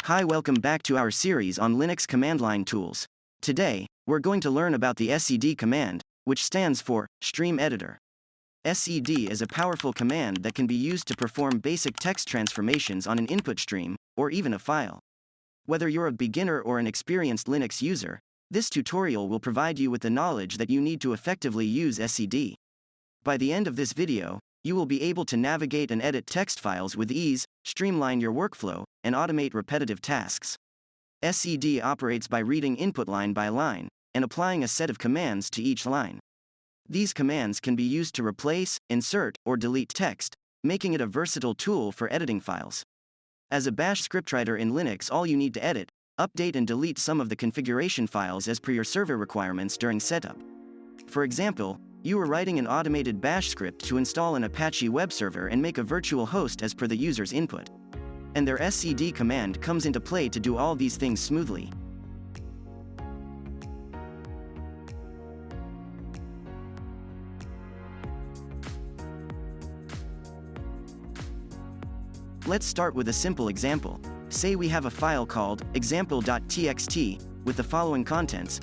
Hi, welcome back to our series on Linux command line tools. Today, we're going to learn about the SED command, which stands for Stream Editor. SED is a powerful command that can be used to perform basic text transformations on an input stream, or even a file. Whether you're a beginner or an experienced Linux user, this tutorial will provide you with the knowledge that you need to effectively use SED. By the end of this video, you will be able to navigate and edit text files with ease, streamline your workflow, and automate repetitive tasks. SED operates by reading input line by line, and applying a set of commands to each line. These commands can be used to replace, insert, or delete text, making it a versatile tool for editing files. As a bash scriptwriter in Linux, all you need to edit, update and delete some of the configuration files as per your server requirements during setup. For example, you are writing an automated bash script to install an Apache web server and make a virtual host as per the user's input. And their SED command comes into play to do all these things smoothly. Let's start with a simple example. Say we have a file called example.txt with the following contents.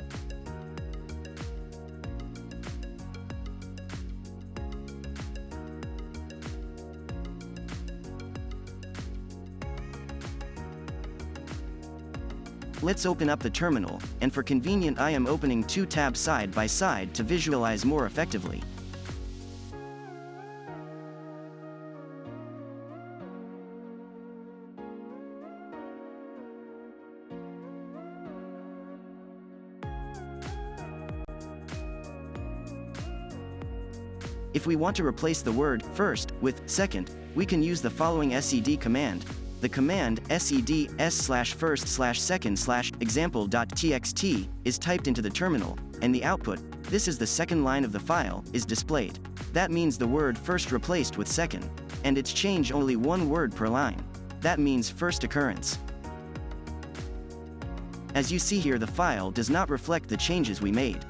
Let's open up the terminal, and for convenience I am opening two tabs side by side to visualize more effectively. If we want to replace the word first with second, we can use the following SED command. The command sed s/first/second/example.txt is typed into the terminal, and the output, this is the second line of the file, is displayed. That means the word first replaced with second, and it's changed only one word per line. That means first occurrence. As you see here, the file does not reflect the changes we made.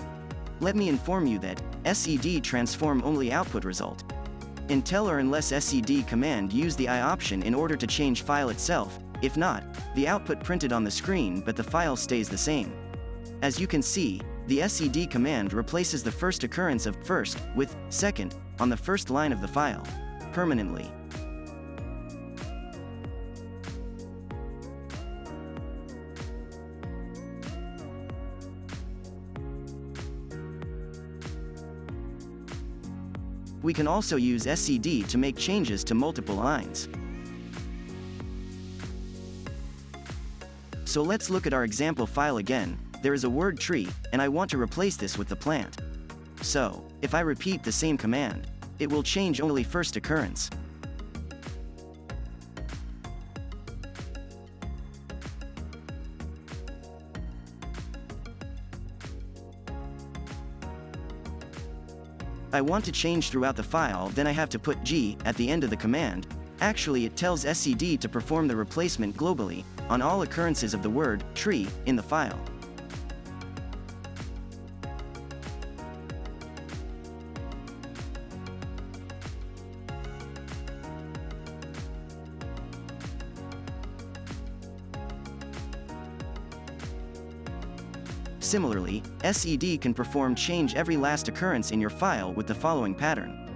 Let me inform you that SED transform only output result. Until or unless SED command use the I option in order to change file itself, if not, the output printed on the screen but the file stays the same. As you can see, the SED command replaces the first occurrence of first with second on the first line of the file, permanently. We can also use SED to make changes to multiple lines. So let's look at our example file again. There is a word tree, and I want to replace this with the plant. So, if I repeat the same command, it will change only first occurrence. I want to change throughout the file, then I have to put G at the end of the command. Actually, it tells SED to perform the replacement globally on all occurrences of the word tree in the file. Similarly, SED can perform change every last occurrence in your file with the following pattern.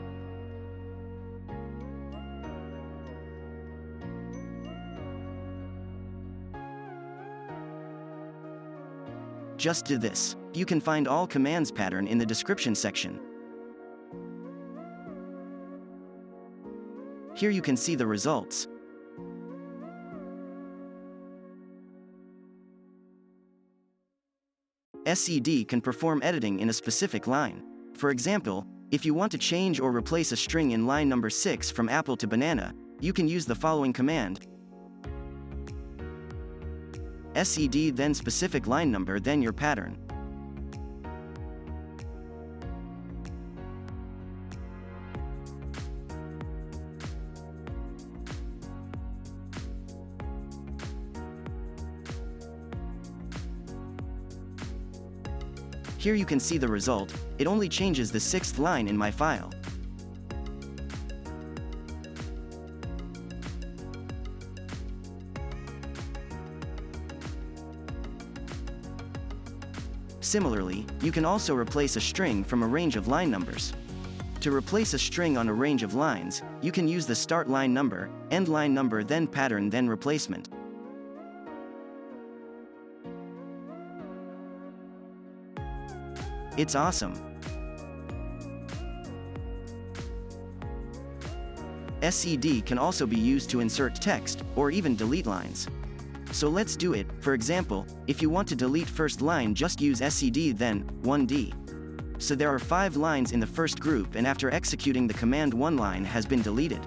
Just do this. You can find all commands pattern in the description section. Here you can see the results. SED can perform editing in a specific line. For example, if you want to change or replace a string in line number 6 from apple to banana, you can use the following command. SED then specific line number then your pattern. Here you can see the result. It only changes the 6th line in my file. Similarly, you can also replace a string from a range of line numbers. To replace a string on a range of lines, you can use the start line number, end line number, then pattern, then replacement. It's awesome. SED can also be used to insert text, or even delete lines. So let's do it. For example, if you want to delete first line, just use SED then 1D. So there are 5 lines in the first group, and after executing the command, 1 line has been deleted.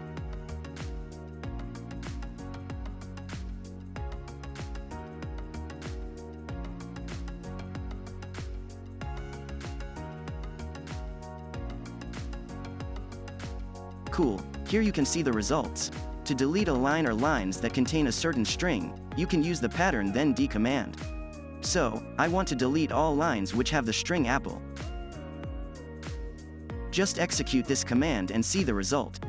Cool, here you can see the results. To delete a line or lines that contain a certain string, you can use the pattern then D command. So, I want to delete all lines which have the string apple. Just execute this command and see the result.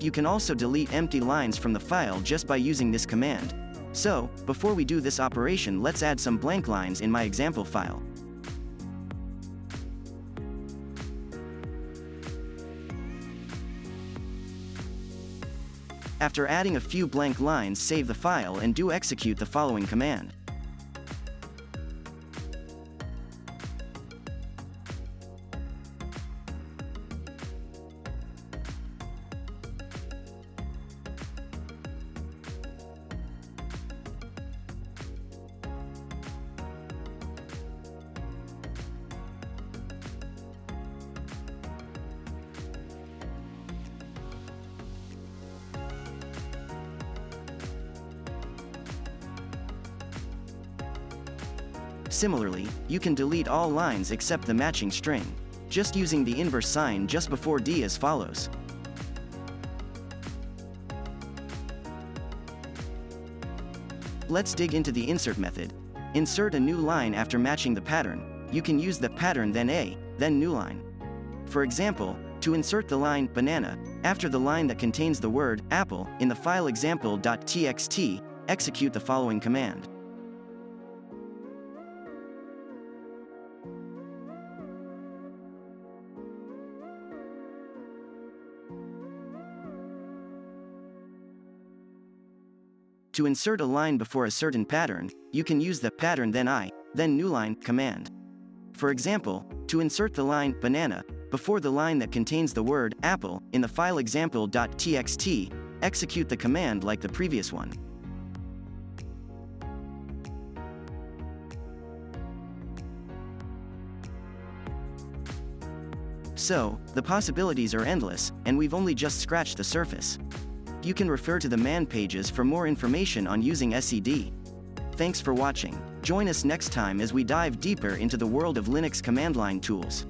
You can also delete empty lines from the file just by using this command. So, before we do this operation, let's add some blank lines in my example file. After adding a few blank lines, save the file and do execute the following command. Similarly, you can delete all lines except the matching string, just using the inverse sign just before D as follows. Let's dig into the insert method. Insert a new line after matching the pattern. You can use the pattern then A, then new line. For example, to insert the line banana after the line that contains the word apple in the file example.txt, execute the following command. To insert a line before a certain pattern, you can use the pattern then I, then new line command. For example, to insert the line banana before the line that contains the word apple in the file example.txt, execute the command like the previous one. So, the possibilities are endless, and we've only just scratched the surface. You can refer to the man pages for more information on using SED. Thanks for watching. Join us next time as we dive deeper into the world of Linux command line tools.